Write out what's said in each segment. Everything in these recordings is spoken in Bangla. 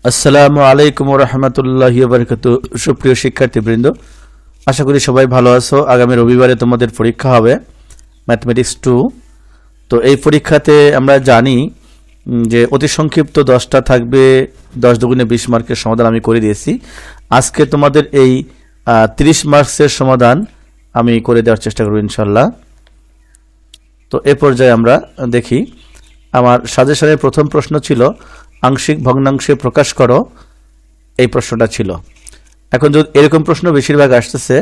আসসালামু আলাইকুম ওয়া রাহমাতুল্লাহি ওয়া বারাকাতুহু। সুপ্রিয় শিক্ষার্থীবৃন্দ, আশা করি সবাই ভালো আছো। আগামী রবিবারে তোমাদের পরীক্ষা হবে ম্যাথমেটিক্স 2। তো এই পরীক্ষাতে আমরা জানি যে অতি সংক্ষিপ্ত 10টা থাকবে, 10 দুগুণে 20 মার্কের সমাধান আমি করে দিয়েছি। আজকে তোমাদের এই 30 মার্কসের সমাধান আমি করে দেওয়ার চেষ্টা করব ইনশাআল্লাহ। তো এ পর্যায়ে আমরা দেখি, আমার সাজেশনের প্রথম প্রশ্ন ছিল আংশিক ভগ্নাংশে প্রকাশ করো, এই প্রশ্নটা ছিল। এখন যদি এরকম প্রশ্ন বেশিরভাগ আসতেছে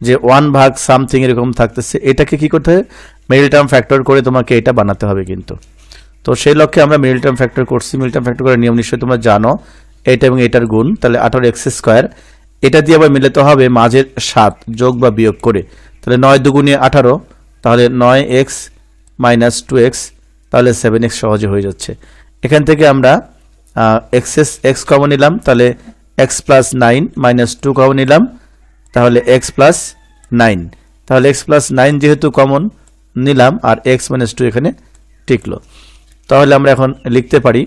যে 1 ভাগ সামথিং এরকম থাকতেছে, এটাকে কি করতে হবে, মিডল টার্ম ফ্যাক্টর করে তোমাকে এটা বানাতে হবে কিন্তু। তো সেই লক্ষ্যে আমরা মিডল টার্ম ফ্যাক্টর করছি। মিডল টার্ম ফ্যাক্টর করার নিয়ম নিশ্চয়ই তোমরা জানো, এটা এবং এটার গুণ, তাহলে 18x²। এটা দিয়ে আবার মিলাতে হবে মাঝের 7 যোগ বা বিয়োগ করে, তাহলে 9 দুগুণে 18, তাহলে 9x - 2x, তাহলে 7x সহজে হয়ে যাচ্ছে। এখান থেকে আমরা x কমন নিলাম, তাহলে x + 9 - 2 কমন নিলাম, তাহলে x + 9, তাহলে x + 9 যেহেতু কমন নিলাম আর x - 2 এখানে টিকলো। তাহলে আমরা এখন লিখতে পারি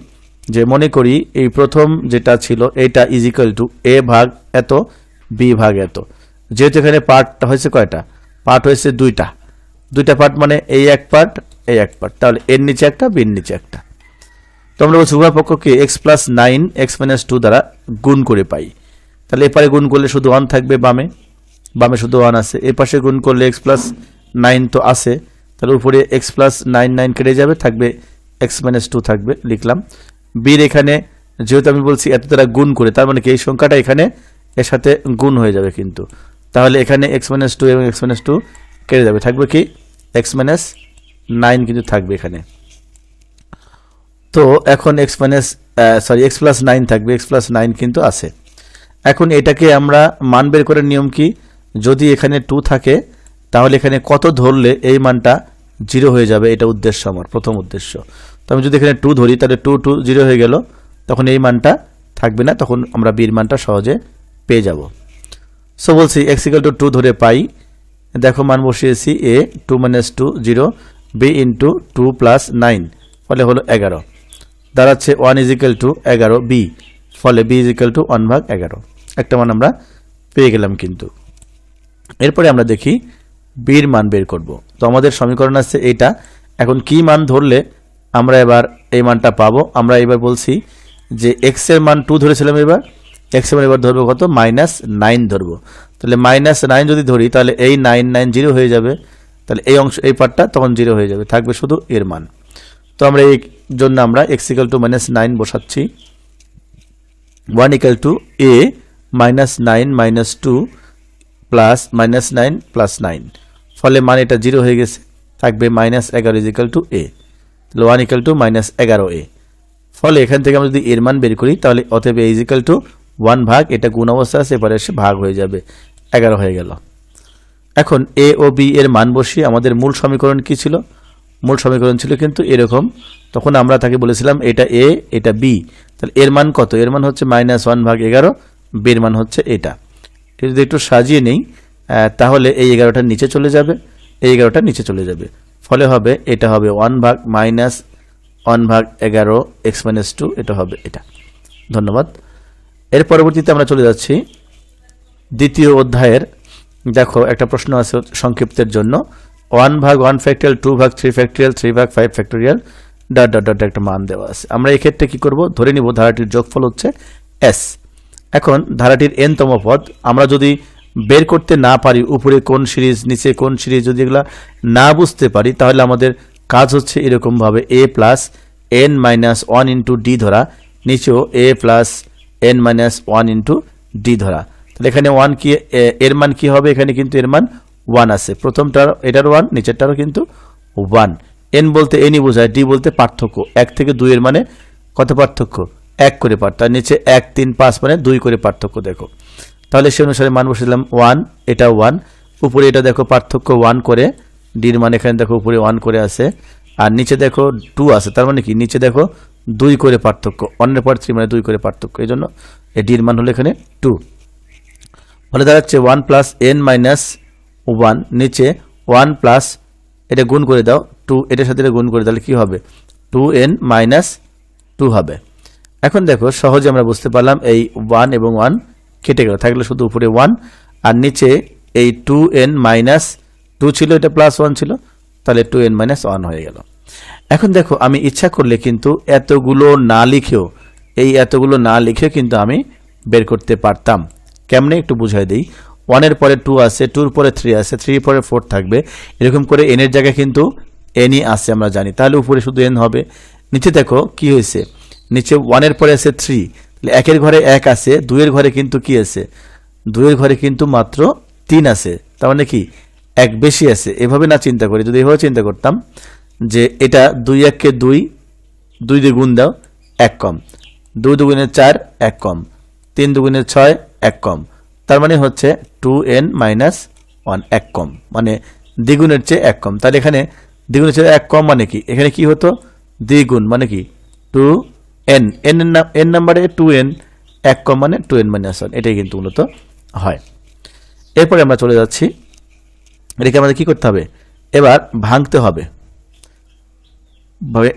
যে মনে করি এই প্রথম যেটা ছিল এটা = a ভাগ এত b ভাগ এত। যেহেতু এখানে পার্টটা হয়েছে কয়টা, পার্ট হয়েছে দুইটা পার্ট, মানে এই এক পার্ট এই এক পার্ট, তাহলে এর নিচে একটা b এর নিচে একটা। তো আমরা বলছি উভয় পক্ষকে x + 9 x - 2 দ্বারা গুণ করে পাই। তাহলে এপারে গুণ করলে শুধু 1 থাকবে, বামে শুধু 1 আছে। এই পাশে গুণ করলে x + 9 তো আছে, তাহলে উপরে x + 9 কেটে যাবে, থাকবে x - 2 থাকবে, লিখলাম। বির এখানে যেহেতু আমি বলছি এত দ্বারা গুণ করে, তার মানে কি এই সংখ্যাটা এখানে এর সাথে গুণ হয়ে যাবে কিন্তু, তাহলে এখানে x - 2 এবং x - 2 কেটে যাবে, থাকবে কি x - 9 কিন্তু থাকবে এখানে। তো এখন x + 9 থাকবে, x + 9 কিন্তু আছে। এখন এটাকে আমরা মান বের করার নিয়ম কি, যদি এখানে 2 থাকে তাহলে এখানে কত ধরলে এই মানটা 0 হয়ে যাবে, এটা উদ্দেশ্য, আমার প্রথম উদ্দেশ্য। তো আমি যদি এখানে 2 ধরি তাহলে 2 2 0 হয়ে গেল, তখন এই মানটা থাকবে না, তখন আমরা b এর মানটা সহজে পেয়ে যাব। সো বলছি x = 2 ধরে পাই, দেখো মান বসিয়েছি a 2 - 2 0, b × 2 + 9, ফলে হলো 11, দাঁড়াচ্ছে 1 = 11 b, ফলে b = 1/11। একটা মান আমরা পেয়ে গেলাম কিন্তু। এরপরে আমরা দেখি b এর মান বের করব। তো আমাদের সমীকরণ আছে এটা, এখন কি মান ধরলে আমরা এবার এই মানটা পাবো। আমরা এবার বলছি যে x এর মান 2 ধরেছিলাম, এবার x এর মান এবার ধরবো কত, -9 ধরবো। তাহলে -9 যদি ধরি তাহলে এই 9 9 0 হয়ে যাবে, তাহলে এই অংশ এই পার্টটা তখন 0 হয়ে যাবে, থাকবে শুধু এর মান। তো আমরা এই জন্য আমরা x = -9 বসাচ্ছি। 1 = a -9 - 2 প্লাস -9 + 9, ফলে মান এটা 0 হয়ে গেছে, থাকবে -11 = a, তাহলে 1 = -11a। ফলে এখান থেকে আমরা যদি এর মান বের করি তাহলে অতএব a = 1 ভাগ, এটা গুণ অবস্থা আছে, এবারে এসে ভাগ হয়ে যাবে, 11 হয়ে গেল। এখন a ও b এর মান বসিয়ে আমাদের মূল সমীকরণ কি ছিল, মূল সমীকরণ ছিল কিন্তু এরকম। তখন আমরা তাকে বলেছিলাম এটা a এটা b, তাহলে এর মান কত, এর মান হচ্ছে -1/11, b এর মান হচ্ছে এটা। যদি একটু সাজিয়ে নেই তাহলে এই 11টার নিচে চলে যাবে, এই 11টার নিচে চলে যাবে, ফলে হবে এটা হবে 1/-1/11 x - 2, এটা হবে এটা। ধন্যবাদ। এর পরবর্তীতে আমরা চলে যাচ্ছি দ্বিতীয় অধ্যায়ের। দেখো একটা প্রশ্ন আছে সংক্ষিপ্তের জন্য, 1/1 2/3 3/5 একটা মান দেওয়া আছে। আমরা এই ক্ষেত্রে কি করব, ধরে নিব ধারাটির যোগফল হচ্ছে s। এখন ধারাটির n তম পদ আমরা যদি বের করতে না পারি, উপরে কোন সিরিজ নিচে কোন সিরিজ যদি এগুলা না বুঝতে পারি, তাহলে আমাদের কাজ হচ্ছে এরকম ভাবে a + n - 1 × d ধরা, নিচেও a + n - 1 × d ধরা। তাহলে এখানে 1 কি, এর মান কি হবে, এখানে কিন্তু এর মান 1 আছে, প্রথমটার এটার 1, নিচেরটারও কিন্তু 1। n বলতে nই বোঝায়, d বলতে পার্থক্য, 1 থেকে 2 এর মানে কত পার্থক্য, 1 করে পার্থক্য, তার নিচে 1 3 5 মানে 2 করে পার্থক্য। দেখো তাহলে সে অনুসারে মান বসিলাম 1, এটা 1, উপরে এটা দেখো পার্থক্য 1 করে, d এর মান এখানে দেখো উপরে 1 করে আছে, আর নিচে দেখো 2 আছে, তার মানে কি নিচে দেখো 2 করে পার্থক্য, 1/3 মানে 2 করে পার্থক্য, এই জন্য এই d এর মান হলো এখানে 2। ফলে দাঁড়াচ্ছে 1 + n - 1, নিচে 1 প্লাস এটা গুণ করে দাও 2, এটার সাথে এটা গুণ করে, তাহলে কি হবে 2n - 2 হবে। এখন দেখো সহজে আমরা বুঝতে পারলাম এই 1 এবং 1 কেটে গেল, থাকলে শুধু উপরে 1 আর নিচে এই 2n মাইনাস 2 ছিল, এটা প্লাস 1 ছিল, তাহলে 2n মাইনাস 1 হয়ে গেল। এখন দেখো আমি ইচ্ছা করলে কিন্তু এতগুলো না লিখেও কিন্তু আমি বের করতে পারতাম। কেমনে একটু বুঝাই দিই। 1 এর পরে 2 আছে, 2 এর পরে 3 আছে, 3 এর পরে 4 থাকবে, এরকম করে n এর জায়গায় কিন্তু n ই আছে আমরা জানি, তাহলে উপরে শুধু n হবে। নিচে দেখো কি হয়েছে, নিচে 1 এর পরে আছে 3, তাহলে 1 এর ঘরে 1 আছে, 2 এর ঘরে কিন্তু কি আছে, 2 এর ঘরে কিন্তু মাত্র 3 আছে, তার মানে কি 1 বেশি আছে। এভাবে না চিন্তা করি, যদি এভাবে চিন্তা করতাম যে এটা 2 1 কে 2 2 দিয়ে গুণ দাও 1 কম, 2 দুগুণে 4 1 কম, 3 দুগুণে 6 1 কম, তার মানে হচ্ছে 2n মাইনাস 1 1 কম, মানে দ্বিগুণের চেয়ে 1 কম। তাহলে এখানে দ্বিগুণের চেয়ে 1 কম মানে কি, এখানে কি হতো দ্বিগুণ, মানে কি 2n, n নাম্বারে 2n 1 কম মানে 2n মাইনাস 1, এটাই কিন্তু মূলত হয়। এরপরে আমরা চলে যাচ্ছি, এটাকে আমাদের কি করতে হবে, এবার ভাঙতে হবে,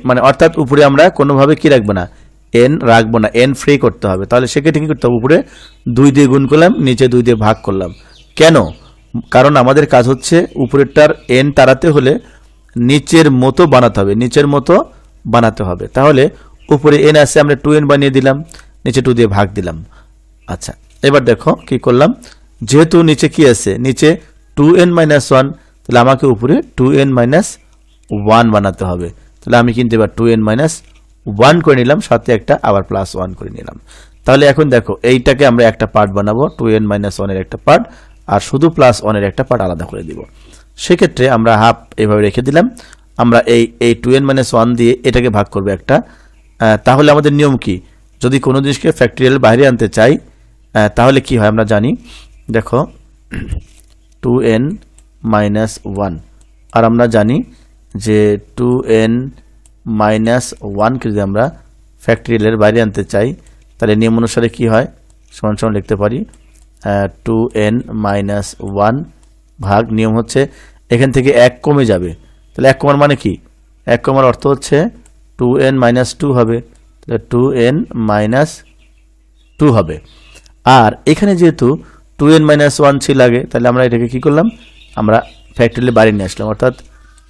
মানে অর্থাৎ উপরে আমরা কোনোভাবে কি রাখবো না, n রাখবো না, n ফ্রি করতে হবে। তাহলে সেক্ষেত্রে কি করতে হবে, উপরে 2 দিয়ে গুণ করলাম, নিচে 2 দিয়ে ভাগ করলাম। কেন, কারণ আমাদের কাজ হচ্ছে উপরেরটার n তাড়াতে হলে নিচের মতো বানাতে হবে, নিচের মতো বানাতে হবে। তাহলে উপরে n আছে, আমরা 2n বানিয়ে দিলাম, নিচে 2 দিয়ে ভাগ দিলাম। আচ্ছা, এবার দেখো কি করলাম, যেহেতু নিচে কি আছে, নিচে 2n মাইনাস 1, তাহলে আমাকে উপরে 2n মাইনাস 1 বানাতে হবে। তাহলে আমি কিন্তু এবার 2n মাইনাস 1 করে নিলাম, সাথে একটা আবার প্লাস 1 করে নিলাম। তাহলে এখন দেখো এইটাকে আমরা একটা পার্ট বানাবো, 2n মাইনাস 1 এর একটা পার্ট, আর শুধু প্লাস 1 এর একটা পার্ট আলাদা করে দিব। সেক্ষেত্রে আমরা হাফ এভাবে রেখে দিলাম, আমরা এই 2n মাইনাস 1 দিয়ে এটাকে ভাগ করবো একটা। তাহলে আমাদের নিয়ম কি, যদি কোনো জিনিসকে ফ্যাক্টরিয়াল বাইরে আনতে চাই তাহলে কি হয় আমরা জানি, দেখো 2n মাইনাস 1, আর আমরা জানি যে 2n মাইনাস 1 কে যদি আমরা ফ্যাক্টরিয়ালের বাইরে আনতে চাই তাহলে নিয়ম অনুসারে কি হয়, সমান সমান লিখতে পারি 2n মাইনাস 1 ভাগ, নিয়ম হচ্ছে এখান থেকে 1 কমে যাবে, তাহলে 1 কমার মানে কি, 1 কমার অর্থ হচ্ছে 2n মাইনাস 2 হবে, তাহলে 2n মাইনাস 2 হবে। আর এখানে যেহেতু 2n মাইনাস 1 ছিল আগে, তাহলে আমরা এটাকে কি করলাম, আমরা ফ্যাক্টরিয়ালের বাইরে নিয়ে আসলাম, অর্থাৎ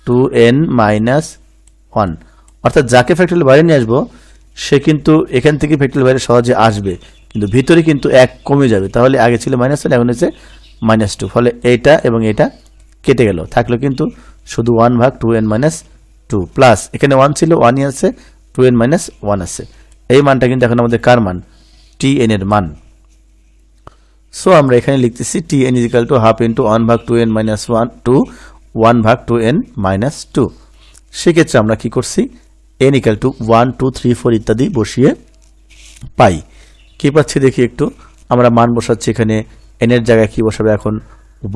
2n মাইনাস 1, অর্থাৎ যাকে ফ্যাক্টরিয়ালের বাইরে নিয়ে আসবো সে কিন্তু এখান থেকে ফ্যাক্টরিয়ালের বাইরে সহজে আসবে, কিন্তু ভিতরে কিন্তু 1 কমে যাবে। তাহলে আগে ছিল মাইনাস 1, এখন হচ্ছে মাইনাস 2, ফলে এইটা এবং এটা কেটে গেল, থাকলো কিন্তু শুধু 1 ভাগ 2n মাইনাস 2 প্লাস এখানে 1 ছিল 1ই আছে, 2n মাইনাস 1 আছে। এই মানটা কিন্তু এখন আমাদের কার মান, tn এর মান। সো আমরা এখানে লিখতেছি tn is equal to half into 1 ভাগ 2n মাইনাস 1 ভাগ 2n মাইনাস 2। সেক্ষেত্রে আমরা কি করছি, n ইকুয়াল টু 1 2 3 4 ইত্যাদি বসিয়ে পাই। কি পাচ্ছি দেখি একটু, আমরা মান বসাচ্ছি, এখানে n এর জায়গায় কি বসাবে, এখন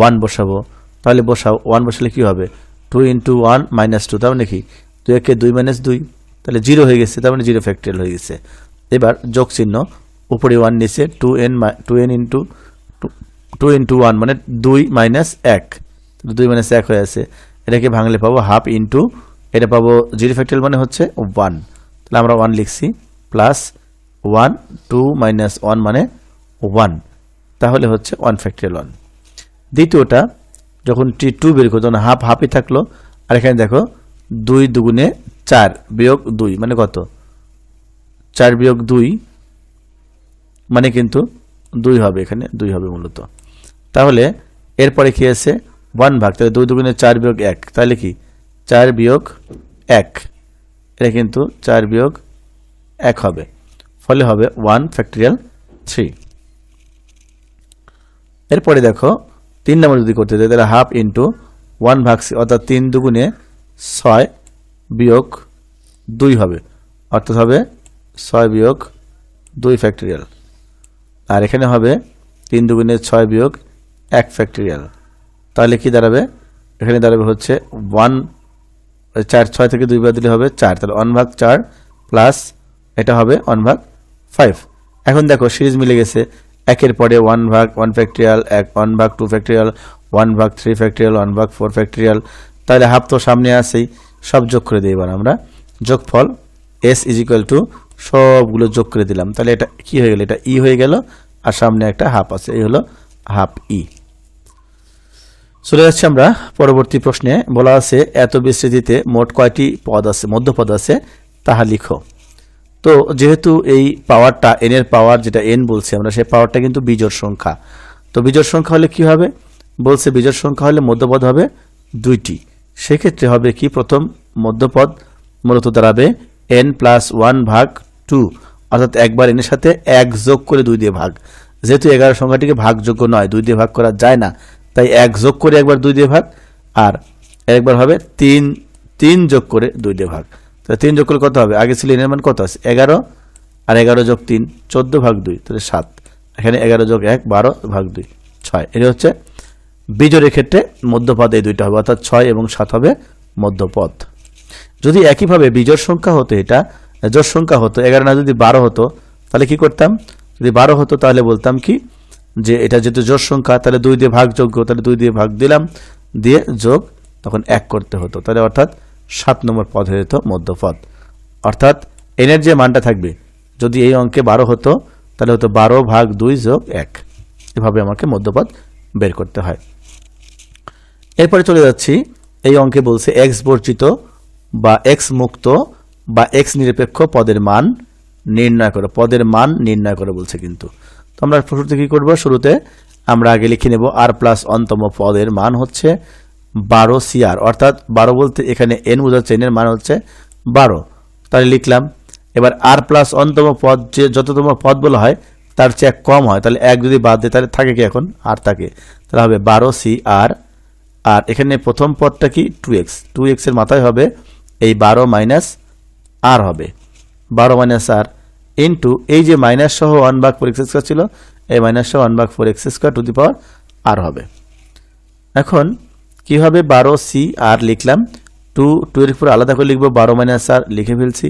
1 বসাবো, তাহলে বসাও 1 বসালে কি হবে, 2 ইন্টু 1 মাইনাস 2, তার মানে কি 2 একে 2 মাইনাস 2, তাহলে 0 হয়ে গেছে, তার মানে 0 ফ্যাক্টরিয়াল হয়ে গেছে। এবার যোগ চিহ্ন, উপরে 1 নিচে 2n ইন্টু 2 ইন্টু 1 মানে 2 মাইনাস 1, 2 মাইনাস 1 হয়ে আছে, এটাকে ভাঙলে পাবো হাফ ইন্টু, এটা পাবো 0 ফ্যাক্টরিয়াল মানে হচ্ছে 1, তাহলে আমরা 1 লিখছি প্লাস 1 2 মাইনাস 1 মানে 1, তাহলে হচ্ছে 1 ফ্যাক্টরিয়াল 1। দ্বিতীয়টা যখন t2 বের করতো না, হাফ হাফই থাকলো, আর এখানে দেখো 2 দুগুণে 4 বিয়োগ 2 মানে কত, 4 বিয়োগ 2 মানে কিন্তু 2 হবে, এখানে 2 হবে মূলত। তাহলে এরপরে কি আছে 1 ভাগ, তাহলে 2 দুগুণে 4 বিয়োগ 1, তাহলে কি 4 বিয়োগ 1, এটা কিন্তু 4 বিয়োগ 1 হবে, ফলে হবে 1 ফ্যাক্টরিয়াল 3। এরপরে দেখো 3 নম্বর যদি করতে যাই, তাহলে হাফ ইন্টু 1 ভাগ, অর্থাৎ 3 দুগুণে 6 বিয়োগ 2 হবে, অর্থাৎ হবে 6 বিয়োগ 2 ফ্যাক্টরিয়াল, আর এখানে হবে 3 দুগুণে 6 বিয়োগ 1 ফ্যাক্টরিয়াল, তাহলে কি দাঁড়াবে, এখানে দাঁড়াবে হচ্ছে 1 4 6 থেকে 2 বাদ দিলে হবে 4, তাহলে 1 ভাগ 4 প্লাস এটা হবে 1 ভাগ 5। এখন দেখো সিরিজ মিলে গেছে, 1 এর পরে 1 ভাগ 1 ফ্যাক্টরিয়াল, 1 ভাগ 2 ফ্যাক্টরিয়াল, 1 ভাগ 3 ফ্যাক্টরিয়াল, 1 ভাগ 4 ফ্যাক্টরিয়াল, তাহলে হাফ তো সামনে আসেই, সব যোগ করে দিই। এবার আমরা যোগফল s ইজ ইকুয়াল টু সবগুলো যোগ করে দিলাম, তাহলে এটা কি হয়ে গেল, এটা ই হয়ে গেল, আর সামনে একটা হাফ আছে, এই হলো হাফ ই। চলে যাচ্ছি আমরা পরবর্তী প্রশ্নে। বলা আছে এত বিস্তৃতিতে মোট কয়টি পদ আছে, মধ্যপদ আছে তাহা লিখো। তো যেহেতু এই পাওয়ারটা এন এর পাওয়ার, যেটা এন বলছি আমরা, সেই পাওয়ারটা কিন্তু বিজোড় সংখ্যা। তো বিজোড় সংখ্যা হলে কি হবে, বলছে বিজোড় সংখ্যা হলে মধ্যপদ হবে দুইটি। সেক্ষেত্রে হবে কি, প্রথম মধ্যপদ মূলত দাঁড়াবে n প্লাস 1/2, অর্থাৎ একবার n এর সাথে 1 যোগ করে 2 দিয়ে ভাগ। যেহেতু 11 সংখ্যাটিকে ভাগযোগ্য নয়, 2 দিয়ে ভাগ করা যায় না, তাই 1 যোগ করে একবার 2 দিয়ে ভাগ, আর একবার হবে 3 যোগ করে 2 দিয়ে ভাগ। তাহলে 3 যোগ করে কত হবে, আগে ছিল n এর মান কত আছে 11, আর 11 যোগ 3 14/2, তাহলে 7। এখানে 11 যোগ 1 12/2 6। এটা হচ্ছে বিজোড়ের ক্ষেত্রে মধ্যপদ এই দুইটা হবে, অর্থাৎ 6 এবং 7 হবে মধ্যপদ। যদি একইভাবে বিজোড় সংখ্যা হতো, এটা জোড় সংখ্যা হতো, 11 না যদি 12 হতো, তাহলে কি করতাম, যদি 12 হতো তাহলে বলতাম কি, যে এটা যেহেতু জোড় সংখ্যা তাহলে 2 দিয়ে ভাগযোগ্য, তাহলে 2 দিয়ে ভাগ দিলাম, দিয়ে যোগ, তখন 1 করতে হতো, তাহলে অর্থাৎ 7 নম্বর পদ হয়ে যেত মধ্যপদ। অর্থাৎ n এর যে মানটা থাকবে, যদি এই অঙ্কে 12 হতো তাহলে হতো 12/2 যোগ 1। এভাবে আমাকে মধ্যপদ বের করতে হয়। এরপরে চলে যাচ্ছি, এই অঙ্কে বলছে x বর্জিত বা x মুক্ত বা x নিরপেক্ষ পদের মান নির্ণয় করো, পদের মান নির্ণয় করো বলছে। কিন্তু তো আমরা শুরুতে কি করব, শুরুতে আমরা আগে লিখে নেব r প্লাস অন্তম পদের মান হচ্ছে 12 CR, অর্থাৎ 12 বলতে এখানে n বোঝাচ্ছে, n এর মান হচ্ছে 12, তাহলে লিখলাম। এবার r প্লাস অন্তম পদ, যে যততম পদ বলা হয় তার চেয়ে 1 কম হয়, তাহলে 1 যদি বাদ দেয় তাহলে থাকে কি, এখন r থাকে, তাহলে হবে 12 CR। আর এখানে প্রথম পদটা কি 2x এর মাথায় হবে এই 12 মাইনাস r হবে, 12 মাইনাস r ইন্টু এই যে মাইনাস সহ 1/4x² ছিল, এই মাইনাস সহ 1/4x² two the power r হবে। এখন কি হবে, 12 CR লিখলাম, 2 এর উপর আলাদা করে লিখব, 12 মাইনাস r লিখে ফেলছি।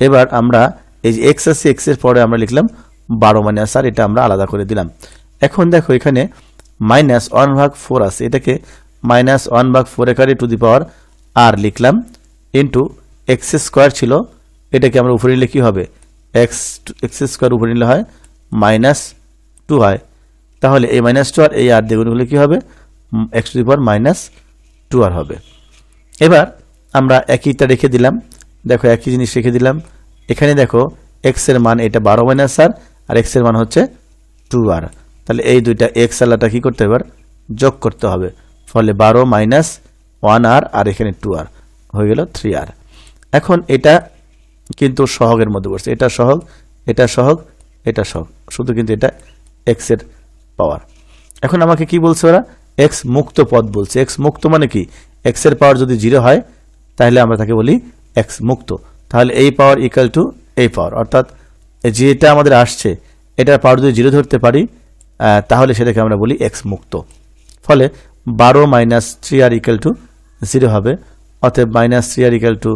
এবার আমরা এই যে x আছে, x এর পরে আমরা লিখলাম 12 মাইনাস r, এটা আমরা আলাদা করে দিলাম। এখন দেখো এখানে মাইনাস 1/4 আছে, এটাকে মাইনাস 1/4 একারে টু দি পাওয়ার r লিখলাম, ইন্টু x² ছিল, এটাকে আমরা উপরে নিলে কি হবে, x² উপরে নিলে হয় -2 হয়, তাহলে এই -2 আর এই r দ্বিগুণ হলে কি হবে, x two the power -2r হবে। এবার আমরা একইটা রেখে দিলাম, দেখো একই জিনিস রেখে দিলাম। এখানে দেখো x এর মান এটা 12 মাইনাস r, আর x এর মান হচ্ছে 2r, তাহলে এই দুইটা x আলাটা কি করতে হবে, যোগ করতে হবে, ফলে 12 মাইনাস 1r আর এখানে 2r হয়ে গেল 3r। এখন এটা কিন্তু সহগের মধ্যে পড়ছে, এটা সহগ, এটা সহগ, এটা সহগ, শুধু কিন্তু এটা x এর পাওয়ার। এখন আমাকে কি বলছে ওরা, x মুক্ত পদ বলছে। x মুক্ত মানে কি, x এর পাওয়ার যদি 0 হয় তাহলে আমরা তাকে বলি x মুক্ত। তাহলে এই পাওয়ার ইকুয়াল টু এই পাওয়ার, অর্থাৎ যেটা আমাদের আসছে এটার পাওয়ার যদি 0 ধরতে পারি তাহলে সেটাকে আমরা বলি x মুক্ত। ফলে 12 মাইনাস 3r ইকুয়াল টু 0 হবে, অতএব মাইনাস 3r ইকুয়াল টু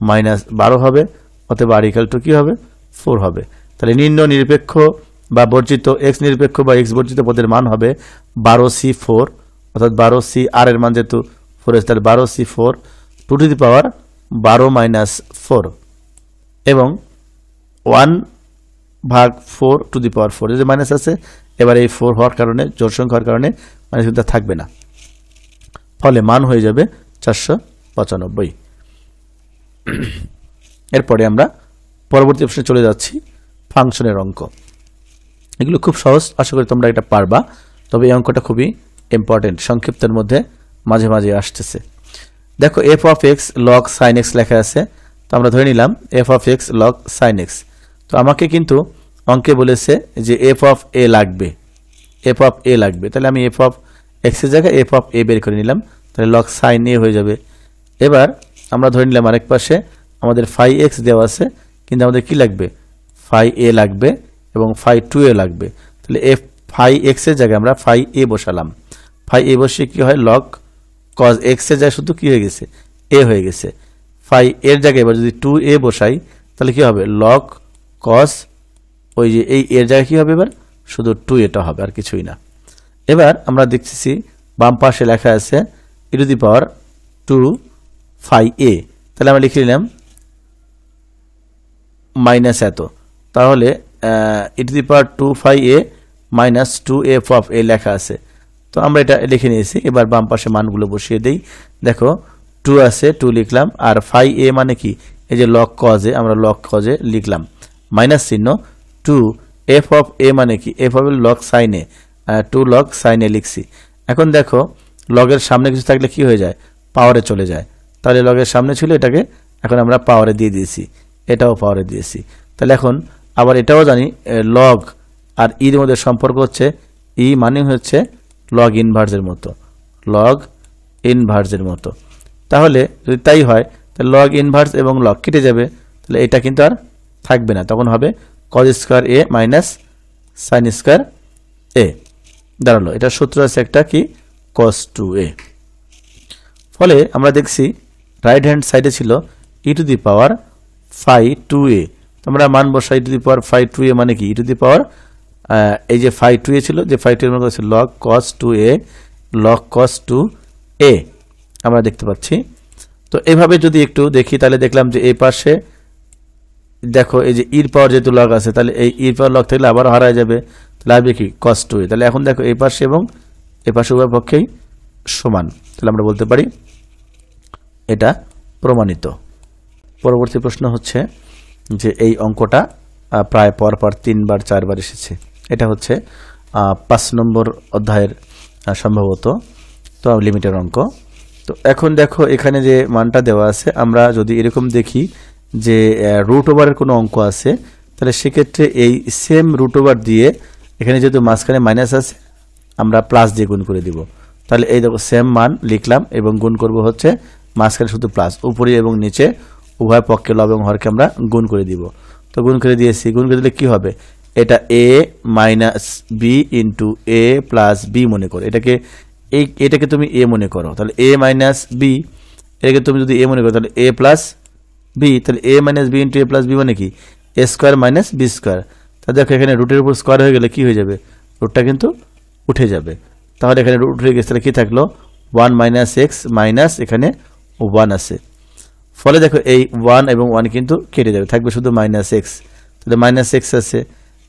-12 হবে, অতএব r ইকুয়াল টু কি হবে, 4 হবে। তাহলে নিম্ন নিরপেক্ষ বা বর্জিত x নিরপেক্ষ বা x বর্জিত পদের মান হবে 12c4, অর্থাৎ 12c r এর মান যেহেতু 4 আছে, তাহলে 12c4 two the power 12 minus 4 এবং 1/4 টু দি পাওয়ার 4, যে মাইনাস আছে, এবার এই 4 হওয়ার কারণে, জোড় সংখ্যা হওয়ার কারণে মাইনাস কিন্তু থাকবে না, ফলে মান হয়ে যাবে 495। এরপরে আমরা পরবর্তী প্রশ্নে চলে যাচ্ছি, ফাংশনের অঙ্ক। এগুলো খুব সহজ, আশা করি তোমরা এটা পারবা, তবে এই অঙ্কটা খুবই ইম্পর্টেন্ট, সংক্ষিপ্তের মধ্যে মাঝে মাঝে আসতেছে। দেখো f of x log sin x লেখা আছে, তো আমরা ধরে নিলাম f of x log sin x। তো আমাকে কিন্তু অঙ্কে বলেছে যে f of a লাগবে, f of a লাগবে, তাহলে আমি f of x এর জায়গায় f of a বের করে নিলাম, তাহলে log sin a হয়ে যাবে। এবার আমরা ধরে নিলাম আরেক পাশে আমাদের phi x দেওয়া আছে, কিন্তু আমাদের কি লাগবে, phi a লাগবে এবং phi 2a লাগবে, তাহলে phi x এর জায়গায় আমরা phi a বসালাম। phi a বসিয়ে কি হয়, log cos x এর জায়গায় শুধু কি হয়ে গেছে, a হয়ে গেছে। phi এর জায়গায় এবার যদি 2a বসাই তাহলে কি হবে, log cos, ওই যে এই এর জায়গায় কি হবে, এবার শুধু 2a হবে, আর কিছুই না। এবার আমরা দেখতেছি বাম পাশে লেখা আছে e two the power 2 phi a, তাহলে আমরা লিখে নিলাম মাইনাস এত, তাহলে e two the power 2 minus 2f of a লেখা আছে। তো আমরা এটা লিখে নিয়েছি। এবার বাম পাশে মানগুলো বসিয়ে দেই। দেখো 2 আছে, 2 লিখলাম, আর 5a মানে কি, এই যে লগ কজে, আমরা লগ কজে লিখলাম, মাইনাস চিহ্ন 2f অফ a মানে কি, f of log sign a, 2 log sign a লিখছি। এখন দেখো লগের সামনে কিছু থাকলে কি হয়ে যায়, পাওয়ারে চলে যায়। তাহলে লগের সামনে ছিল, এটাকে এখন আমরা পাওয়ারে দিয়ে দিয়েছি, এটাও পাওয়ারে দিয়েছি। তাহলে এখন আবার এটাও জানি লগ আর এর মধ্যে সম্পর্ক হচ্ছে ই মানে হচ্ছে লগ ইনভার্সের মতো, লগ ইনভার্সের মতো। তাহলে যদি তাই হয় তাহলে লগ ইনভার্স এবং লগ কেটে যাবে, তাহলে এটা কিন্তু আর থাকবে না, তখন হবে কজ স্কয়ার এ মাইনাস সাইন স্কয়ার এ দাঁড়ালো। এটা সূত্র আছে একটা কি, cos 2a। ফলে আমরা দেখছি রাইট হ্যান্ড সাইডে ছিল e two the power 5 2a, আমরা মান বসাই e two the power 5 2a মানে কি, e টু দি পাওয়ার এই যে 5 2a ছিল, যে 5 2a মানে হচ্ছে log cos 2a, log cos 2a আমরা দেখতে পাচ্ছি। তো এইভাবে যদি একটু দেখি তাহলে দেখলাম যে এই পাশে দেখো এই যে ইর পাওয়ার যেহেতু লগ আছে, তাহলে এই ইর পাওয়ার লগ থাকলে আবার হারায় যাবে, তাহলে আসবে কি cos 2a। তাহলে এখন দেখো এই পাশে এবং এই পাশে উভয় পক্ষেই সমান, তাহলে আমরা বলতে পারি এটা প্রমাণিত। পরবর্তী প্রশ্ন হচ্ছে যে এই অঙ্কটা প্রায় পরপর 3 বার 4 বার এসেছে, এটা হচ্ছে 5 নম্বর অধ্যায়ের সম্ভবত তো লিমিটের অঙ্ক। তো এখন দেখো এখানে যে মানটা দেওয়া আছে, আমরা যদি এরকম দেখি যে রুট ওভারের কোনো অঙ্ক আছে, তাহলে সেক্ষেত্রে এই সেম রুট ওভার দিয়ে এখানে যেহেতু মাঝখানে মাইনাস আছে আমরা প্লাস দিয়ে গুণ করে দিব। তাহলে এই দেখো সেম মান লিখলাম এবং গুণ করব হচ্ছে মাঝখানে শুধু প্লাস, উপরে এবং নিচে উভয় পক্ষে লব এবং হরকে আমরা গুণ করে দিব। তো গুণ করে দিয়েছি, গুণ করে দিলে কি হবে, এটা a minus B into A plus B মনে করো, এটাকে তুমি a মনে করো, তাহলে a মাইনাস বি, এটাকে তুমি যদি a মনে করো তাহলে a প্লাস বি, তাহলে a minus B into A plus B মানে কি, A square minus B square. তাহলে দেখো এখানে রুটের উপর স্কোয়ার হয়ে গেলে কি হয়ে যাবে, রুটটা কিন্তু উঠে যাবে। তাহলে এখানে রুট উঠে গেছে, তাহলে কি থাকলো 1 মাইনাস এক্স মাইনাস এখানে 1 আছে। ফলে দেখো এই 1 এবং 1 কিন্তু কেটে যাবে, থাকবে শুধু মাইনাস এক্স, তাহলে মাইনাস এক্স আছে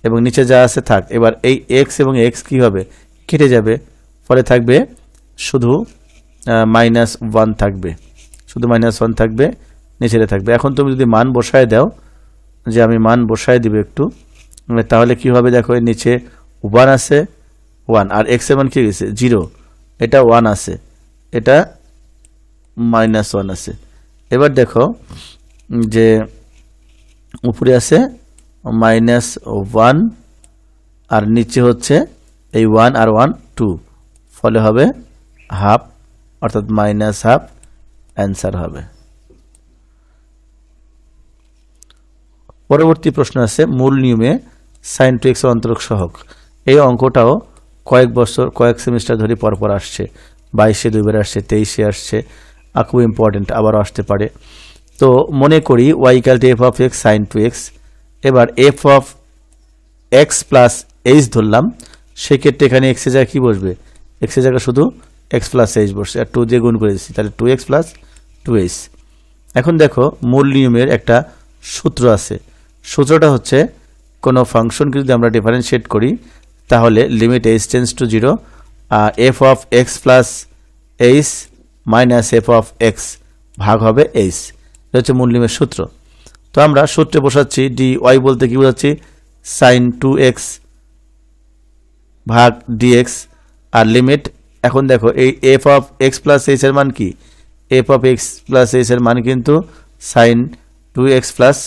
এবং নিচে যা আছে থাক। এবার এই এক্স এবং এক্স কি হবে, কেটে যাবে, ফলে থাকবে শুধু মাইনাস 1 থাকবে, শুধু মাইনাস 1 থাকবে, নিচে থাকবে। এখন তুমি যদি মান বসায় দাও, যে আমি মান বসায় দিব একটু, তাহলে কি হবে দেখো এর নিচে 1 আছে 1 আর এক্স এর মান কি গেছে 0, এটা 1 আছে, এটা মাইনাস 1 আছে। এবার দেখো যে উপরে আছে মাইনাস 1 আর নিচে হচ্ছে এই 1 আর 1 2, ফলে হবে হাফ, অর্থাৎ মাইনাস হাফ অ্যান্সার হবে। পরবর্তী প্রশ্ন আছে মূল নিয়মে sin 2x অন্তরক সহগ। এই অঙ্কটাও কয়েক বছর কয়েক সেমিস্টার ধরে পরপর আসছে, 22-এ 2 বার আসছে, 23-এ আসছে, খুব ইম্পর্টেন্ট, আবারও আসতে পারে। তো মনে করি y = f of x sin 2x। এবার f of x plus h ধরলাম, সেক্ষেত্রে এখানে x এর জায়গায় কি বসবে, x এর জায়গায় শুধু x প্লাস h বসছে, আর 2 দিয়ে গুণ করে দিচ্ছি, তাহলে 2x প্লাস 2h। এখন দেখো মূল নিয়মের একটা সূত্র আছে, সূত্রটা হচ্ছে কোনো ফাংশনকে যদি আমরা ডিফারেন্সিয়েট করি তাহলে limit h tends to 0 f of x plus h minus f of x ভাগ হবে h, এটা হচ্ছে মূল নিয়মের সূত্র। তো আমরা সূত্রে বসাচ্ছি dy বলতে কি বোঝাচ্ছি, sin 2x ভাগ dx, আর লিমিট এখন দেখো এই f of x plus h এর মান কি, f of x plus h এর মান কিন্তু sin 2x প্লাস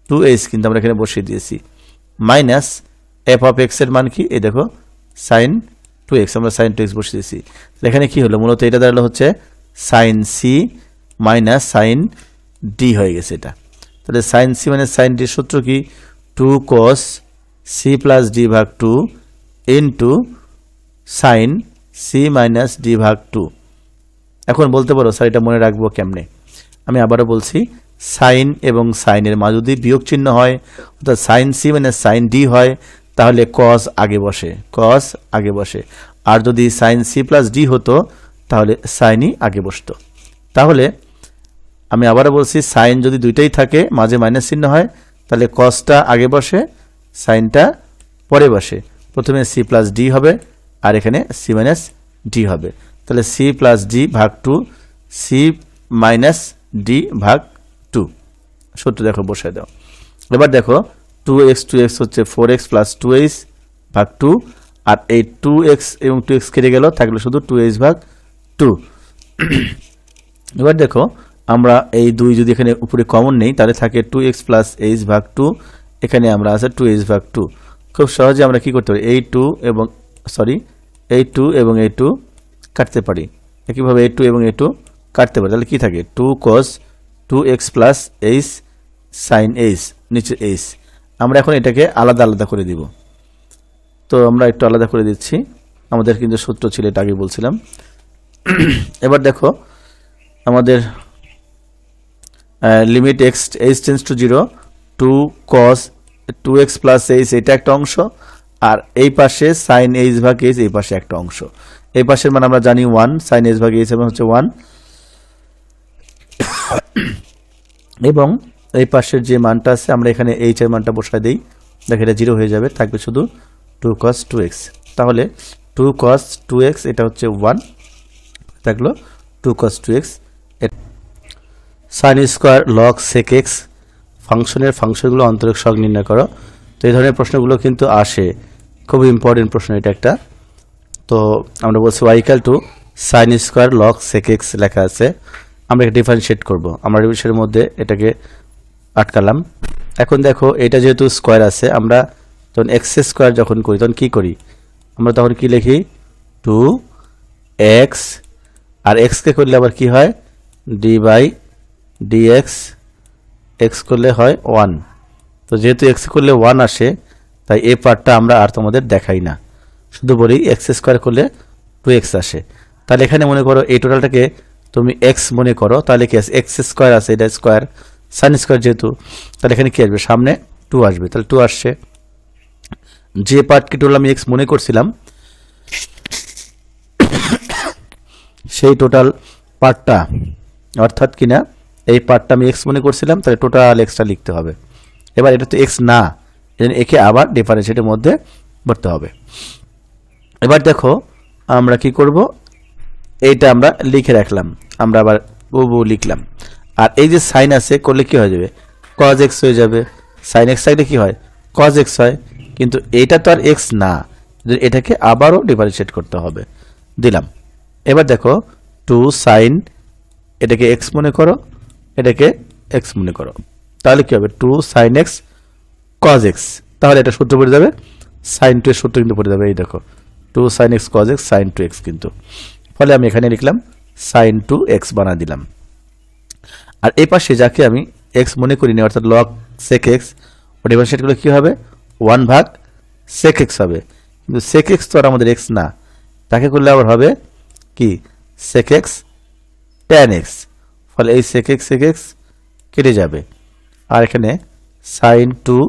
2h কিন্তু আমরা এখানে বসিয়ে দিয়েছি, মাইনাস f of x এর মান কি, এই দেখো sin 2x, আমরা sin 2x বসিয়ে দিয়েছি। এখানে কি হলো, মূলত এটা দাঁড়ালো হচ্ছে sin c minus sin d হয়ে গেছে এটা। তাহলে sin c minus sin d সূত্র কি, 2 cos c প্লাস d ভাগ 2 into sin c minus d ভাগ 2। এখন বলতে পারো স্যার এটা মনে রাখবো কেমনে, আমি আবারও বলছি, সাইন এবং সাইনের মা যদি বিয়োগ চিহ্ন হয়, অর্থাৎ সাইন সি মানে সাইন ডি হয়, তাহলে কস আগে বসে, কস আগে বসে, আর যদি সাইন সি প্লাস ডি হতো তাহলে সাইনই আগে বসতো। তাহলে আমি আবারও বলছি, সাইন যদি দুইটাই থাকে মাঝে মাইনাস চিহ্ন হয়, তাহলে কসটা আগে বসে, সাইনটা পরে বসে। প্রথমে সি প্লাস ডি হবে আর এখানে সি মাইনাস ডি হবে। তাহলে সি প্লাস ডি ভাগ 2, সি মাইনাস ডি ভাগ 2। সূত্র দেখো বসায় দাও। এবার দেখো 2x হচ্ছে 4x প্লাস 2h ভাগ 2, আর এই 2x এবং 2x কেটে গেল, থাকলো শুধু 2h ভাগ 2। এবার দেখো আমরা এই 2 যদি এখানে উপরে কমন নেই তাহলে থাকে 2x প্লাস h ভাগ 2, এখানে আমরা আছে 2h ভাগ 2। খুব সহজে আমরা কি করতে পারি, এই 2 এবং এই 2 কাটতে পারি, একইভাবে এই 2 এবং এই 2 কাটতে পারি। তাহলে কি থাকে 2 cos 2x plus h sin h, নিচে h। আমরা এখন এটাকে আলাদা আলাদা করে দিব। তো আমরা একটু আলাদা করে দিচ্ছি, আমাদের কিন্তু সূত্র ছিল এটা আগে বলছিলাম। এবার দেখো আমাদের limit x tends to 0, 2 cos 2x plus h এটা একটা অংশ, আর এই পাশে sin h ভাগ h এই পাশে একটা অংশ। এই পাশের মান আমরা জানি 1, sin h ভাগ h এবং হচ্ছে 1, এবং এই পাশের যে মানটা আছে আমরা এখানে h এর মানটা বসাই দেই, দেখো এটা 0 হয়ে যাবে, থাকবে শুধু 2 cos 2x। তাহলে 2 cos 2x এটা হচ্ছে 1, থাকলো 2 cos 2x। sin square log sec x ফাংশনের ফাংশনগুলো অন্তরক সহগ নির্ণয় করো। তো এই ধরনের প্রশ্নগুলো কিন্তু আসে, খুব ইম্পর্টেন্ট প্রশ্ন এটা একটা। তো আমরা বলছি y sin square log sec x লেখা আছে, আমরা এটা ডিফারেন্সিয়েট করব। আমরা ডিফারেন্সিয়েটের মধ্যে এটাকে আটকালাম। এখন দেখো এটা যেহেতু স্কয়ার আছে, আমরা যখন x স্কয়ার যখন করি তখন কি করি, আমরা তখন কি লিখি 2x, আর x কে করলে আবার কি হয় d বাই dx, x করলে হয় 1। তো যেহেতু x করলে 1 আসে তাই এই পার্টটা আমরা আর তোমাদের দেখাই না, শুধু বলি x স্কয়ার করলে 2x আসে। তাহলে এখানে মনে করো এই টোটালটাকে তুমি x মনে করো, তাহলে কি আছে x স্কয়ার আছে, এটা স্কয়ার sin স্কয়ার যেহেতু, তাহলে এখানে কি আসবে সামনে 2 আসবে, তাহলে 2 আসছে। যে পার্টকে টোটাল আমি x মনে করছিলাম সেই টোটাল পার্টটা, অর্থাৎ কিনা এই পার্টটা আমি x মনে করছিলাম, তাহলে টোটাল xটা লিখতে হবে। এবার এটা তো x না, এজন্য একে আবার ডিফারেন্সিয়েটের মধ্যে ভরতে হবে। এবার দেখো আমরা কি করব, এইটা আমরা লিখে রাখলাম, আমরা আবার বহু লিখলাম। আর এই যে সাইন আছে করলে কি হয়ে যাবে cos x হয়ে যাবে, sin x থাকলে কি হয় cos x হয়, কিন্তু এটা তো আর x না, এটাকে আবারও ডিফারেন্সিয়েট করতে হবে, দিলাম। এবার দেখো 2 sin, এটাকে x মনে করো, এটাকে x মনে করো, তাহলে কি হবে 2 sin x cos x, তাহলে এটা সূত্র পড়ে যাবে sin 2 এর সূত্র কিন্তু পড়ে যাবে, এই দেখো 2 sin x cos x sin 2x কিন্তু। ফলে আমি এখানে লিখলাম sin 2x বানা দিলাম। আর এই পাশে যাকে আমি x মনে করিনি, অর্থাৎ log sec x, ও ডিফারেন্সিয়েট করলে কি হবে 1 ভাগ sec x হবে, কিন্তু sec x তো আর আমাদের x না, তাকে করলে আবার হবে কি sec x tan x। ফলে এই sec x কেটে যাবে, আর এখানে sin 2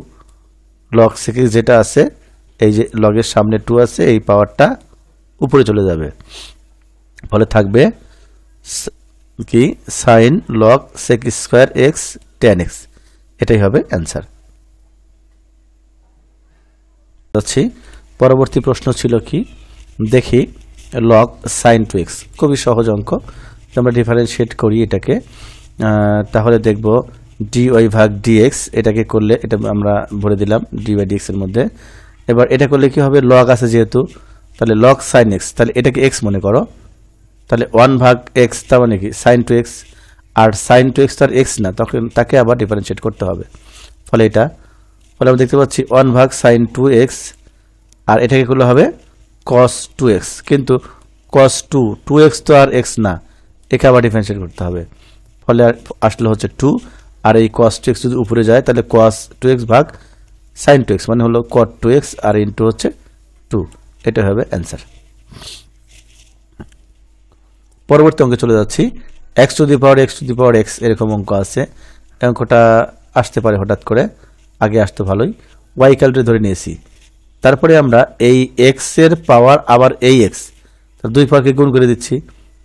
log sec x যেটা আছে, এই যে লগের সামনে 2 আছে, এই পাওয়ারটা উপরে চলে যাবে, ফলে থাকবে কি sin log sec square x tan x, এটাই হবে অ্যান্সার। পরবর্তী প্রশ্ন ছিল কি দেখি, log sin 2x, খুবই সহজ অঙ্ক। আমরা ডিফারেন্সিয়েট করি এটাকে, তাহলে দেখব dy ভাগ dx, এটাকে করলে এটা আমরা ভরে দিলাম dy বাই dx এর মধ্যে। এবার এটা করলে কি হবে log আছে যেহেতু, তাহলে log sin x, তাহলে এটাকে x মনে করো, তাহলে 1 ভাগ x, তার মানে কি sin 2x, আর sin 2x তার x না, তখন তাকে আবার ডিফারেন্সিয়েট করতে হবে। ফলে এটা, ফলে আমরা দেখতে পাচ্ছি 1 ভাগ sin 2x, আর এটাকে করলে হবে cos 2x, কিন্তু cos 2x তো আর x না, একে আবার ডিফারেন্সিয়েট করতে হবে। ফলে আসলে হচ্ছে 2, আর এই cos 2x যদি উপরে যায় তাহলে cos 2x ভাগ sin 2x, মানে হলো cot 2x, আর ইন্টু হচ্ছে 2, এটা হবে অ্যান্সার। পরবর্তী অঙ্কে চলে যাচ্ছি, x two the power x, এরকম অঙ্ক আছে। অঙ্কটা আসতে পারে হঠাৎ করে, আগে আসতে ভালোই। y ক্যালকুলেটর ধরে নিয়েছি, তারপরে আমরা এই x এর পাওয়ার আবার এই x, দুই পাওয়ারকে গুণ করে দিচ্ছি,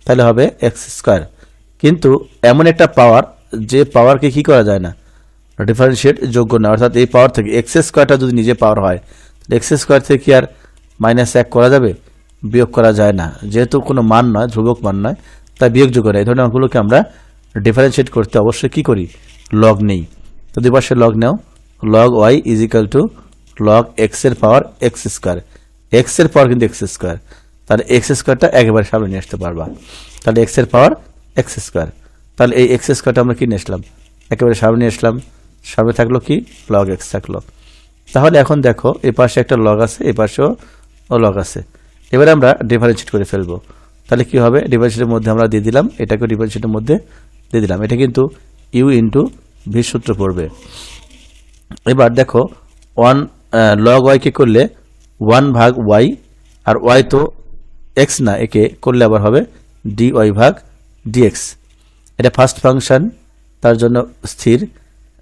তাহলে হবে x স্কয়ার। কিন্তু এমন একটা পাওয়ার যে পাওয়ারকে কি করা যায় না, ডিফারেন্সিয়েট যোগ্য না, অর্থাৎ এই পাওয়ার থেকে এক্স স্কোয়ারটা যদি নিজে পাওয়ার হয় তাহলে এক্স স্কোয়ার থেকে কি আর -1 করা যাবে? বিয়োগ করা যায় না, যেহেতু কোনো মান নয়, ধ্রুবক মান নয়, তাই বিয়োগযোগ্য না। এই ধরনের অঙ্কগুলোকে আমরা ডিফারেন্সিয়েট করতে অবশ্যই কি করি? লগ নেই। তো দুই পাশে লগ নাও, log y is equal to log x এর পাওয়ার এক্স স্কোয়ার, এক্স এর পাওয়ার কিন্তু এক্স স্কোয়ার, তাহলে এক্স স্কোয়ারটা একেবারে সামনে নিয়ে আসতে পারবা, তাহলে এক্স এর পাওয়ার এক্স স্কোয়ার, তাহলে এই এক্স স্কোয়ারটা আমরা কি নিয়ে আসলাম? একেবারে সামনে নিয়ে আসলাম, সামনে থাকলো কি? লগ এক্স থাকলো। তাহলে এখন দেখো এই পাশে একটা লগ আছে, এই পাশেও লগ আছে, এবারে আমরা ডিফারেন্সিয়েট করে ফেলবো। তাহলে কি হবে? ডিফারেন্সিয়েটের মধ্যে আমরা দিয়ে দিলাম, এটাকে ডিফারেন্সিয়েটের মধ্যে দিয়ে দিলাম, এটা কিন্তু ইউ ইন্টু ভি সূত্র পড়বে। এবার দেখো লগ ওয়াই কে করলে 1 ভাগ ওয়াই, আর ওয়াই তো এক্স না, একে করলে আবার হবে ডি ওয়াই ভাগ ডিএক্স। এটা ফার্স্ট ফাংশন, তার জন্য স্থির।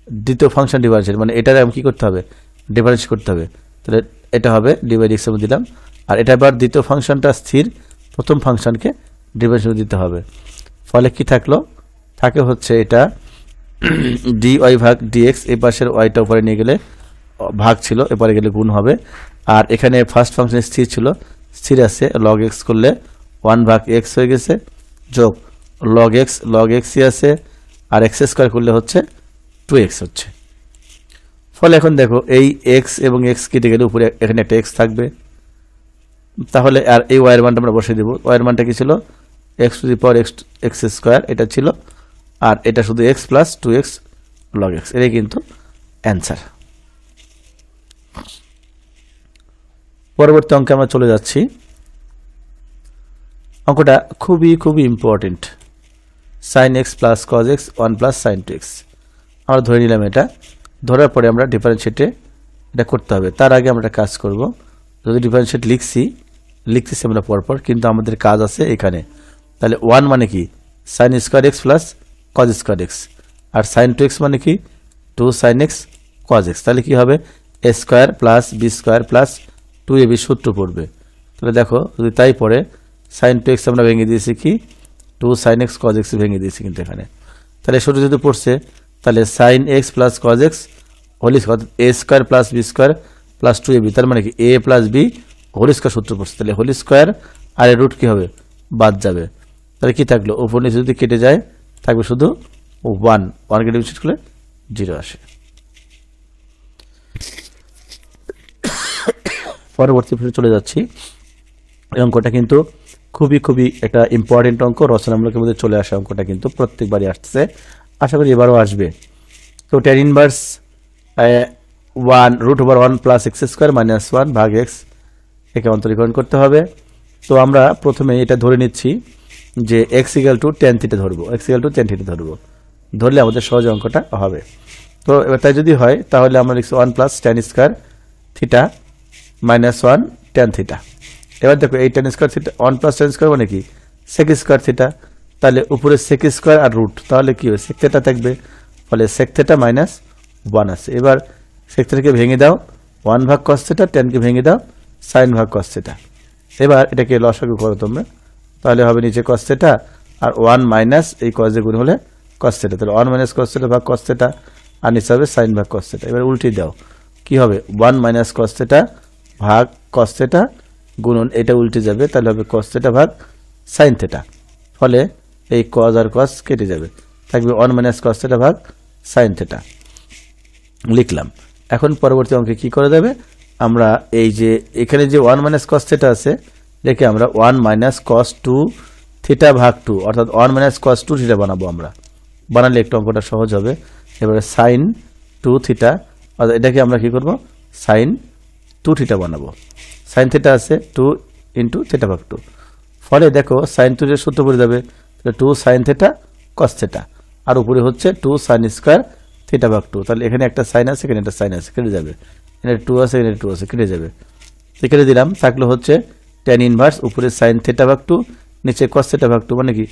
দ্বিতীয় ফাংশন ডিফারেন্সিয়েট, মানে এটার আমি কি করতে হবে? ডিফারেন্সিয়েট করতে হবে, তাহলে এটা হবে ডি বাই ডিএক্স এর দিলাম, আর এটা আবার দ্বিতীয় ফাংশনটা স্থির, প্রথম ফাংশনকে ডিফারেন্সিয়েট দিতে হবে। ফলে কি থাকলো? থাকে হচ্ছে এটা ডি ওয়াই ভাগ ডিএক্স, এই পাশের ওয়াইটা উপরে নিয়ে গেলে ভাগ ছিল, এপারে গেলে গুণ হবে। আর এখানে ফার্স্ট ফাংশন স্থির ছিল, স্থির আছে, লগ এক্স করলে 1 ভাগ এক্স হয়ে গেছে, যোগ লগ এক্সই আছে, আর এক্স স্কোয়ার করলে হচ্ছে 2x হচ্ছে। ফলে এখন দেখো এই এক্স এবং এক্স কেটে গেলে উপরে এখানে একটা এক্স থাকবে, তাহলে আর এই ওয়াইয়ের মানটা আমরা বসিয়ে দেবো। ওয়াইয়ের মানটা কি ছিল? X two the power x square এটা ছিল, আর এটা শুধু x plus 2x log x, এটাই কিন্তু অ্যান্সার। পরবর্তী অঙ্কে আমরা চলে যাচ্ছি। অঙ্কটা খুবই ইম্পর্টেন্ট। sin x প্লাস cos x 1 plus sin 2x আমরা ধরে নিলাম। এটা ধরার পরে আমরা ডিফারেন্সিয়েটে এটা করতে হবে। তার আগে আমরা কাজ করব, যদি ডিফারেন্সিয়েট লিখতেছি আমরা পরপর, কিন্তু আমাদের কাজ আছে এখানে। তাহলে 1 মানে কি? sin স্কোয়ার x প্লাস cos স্কোয়ার x, আর sin 2x মানে কি? 2 sin x cos x। তাহলে কি হবে? a square plus B square plus 2ab সূত্র পড়বে। তাহলে দেখো যদি তাই পড়ে, sin 2x আমরা ভেঙে দিয়েছি কি? 2 sin x cos x ভেঙে দিয়েছি কিন্তু এখানে। তাহলে সূত্র যদি পড়ছে, তাহলে sin x প্লাস cos x whole square a square plus B square plus 2ab, তার মানে কি a প্লাস বি হোল স্কোয়ার সূত্র পড়ছে। তাহলে হোল স্কোয়ার আর এর রুট কি হবে? বাদ যাবে। তাহলে কি থাকলো? উপর নিচে যদি কেটে যায় থাকবে শুধু 1 কে ডিভাইড করলে 0 আসে। পরবর্তী প্রশ্নে চলে যাচ্ছি। এই অঙ্কটা কিন্তু খুবই একটা ইম্পর্টেন্ট অঙ্ক, রচনামূলকের মধ্যে চলে আসে অঙ্কটা, কিন্তু প্রত্যেকবারই আসছে, আশা করি এবারও আসবে। তো tan inverse 1 √1 plus x square minus 1 ভাগ এক্স, একে অন্তরীকরণ করতে হবে। তো আমরা প্রথমে এটা ধরে নিচ্ছি যে x equal to tan theta ধরবো, x equal to tan theta ধরবো, ধরলে আমাদের সহজ অঙ্কটা হবে। তো এবার তাই যদি হয় তাহলে আমরা লিখছি 1 plus tan square theta minus 1 tan theta. এবার দেখো এই tan square theta 1 plus tan square মানে কি? sec স্কোয়ার থিটা, তাহলে উপরে sec স্কোয়ার আর রুট, তাহলে কি হবে? sec থিটা থাকবে, ফলে sec থিটা মাইনাস 1 আছে। এবার sec থিটাকে ভেঙে দাও, 1 ভাগ cos থিটা, tan কে ভেঙে দাও sin ভাগ cos থিটা। এবার এটাকে লসাগু করো তোমরা, তাহলে হবে নিচে cos থিটা আর 1 মাইনাস এই cos এর গুণ হলে cos থিটা, তাহলে 1 মাইনাস cos থিটা ভাগ cos থিটা, আর নিচে হবে sin ভাগ cos থিটা। এবার উল্টে দাও, কি হবে? 1 মাইনাস cos থিটা ভাগ cos থিটা গুণন এটা উল্টে যাবে, তাহলে হবে cos থিটা ভাগ sin থিটা। ফলে এই cos আর cos কেটে যাবে, থাকবে 1 মাইনাস cos থিটা ভাগ sin থিটা লিখলাম। এখন পরবর্তী অঙ্কে কি করে দেবে? আমরা এই যে এখানে যে 1 মাইনাস cos থিটা আছে, রেখে আমরা 1 মাইনাস cos 2 থিটা ভাগ 2, অর্থাৎ 1 মাইনাস cos 2 থিটা বানাবো। আমরা বানালে একটু অঙ্কটা সহজ হবে। এবারে sin 2 থিটা, অর্থাৎ এটাকে আমরা কি করব? sin 2 থিটা বানাবো। sin থিটা আছে 2 ইন্টু থিটা ভাগ 2, ফলে দেখো sin 2 এর সূত্র পড়ে যাবে, তাহলে 2 sin থিটা cos থিটা, আর উপরে হচ্ছে 2 sin স্কয়ার থিটা ভাগ 2। তাহলে এখানে একটা sin আছে, এখানে একটা sin আছে, কেটে যাবে। এখানে 2 আছে, এখানে 2 আছে, কেটে যাবে। কেটে দিলাম, থাকলো হচ্ছে tan ইনভার্স উপরে sin থিটা ভাগ 2, নিচে cos থিটা ভাগ 2, মানে কি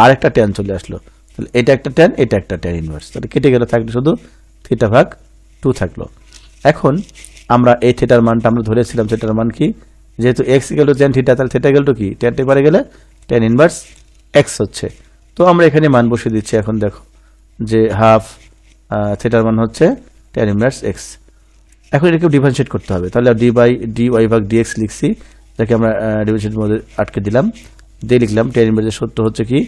আর একটা tan চলে আসলো। তাহলে এটা একটা tan, এটা একটা tan ইনভার্স, তাহলে কেটে গেল, থাকলো শুধু থিটা ভাগ 2 থাকলো। এখন আমরা এই থিটার মানটা আমরা ধরেছিলাম, থিটার মান কি? যেহেতু x equal to tan theta, তাহলে থিটা ইকুয়াল টু কি? tan তে পারে গেলে tan ইনভার্স x হচ্ছে। তো আমরা এখানে মান বসিয়ে দিচ্ছি। এখন দেখো যে হাফ থিটার মান হচ্ছে tan ইনভার্স এক্স। এখন এটাকে ডিফারেন্সিয়েট করতে হবে, তাহলে dy ভাগ dx লিখছি, যাকে আমরা ডিফারেন্সিয়েটের মধ্যে আটকে দিলাম, দিয়ে লিখলাম tan ইনভার্সের সূত্র হচ্ছে কি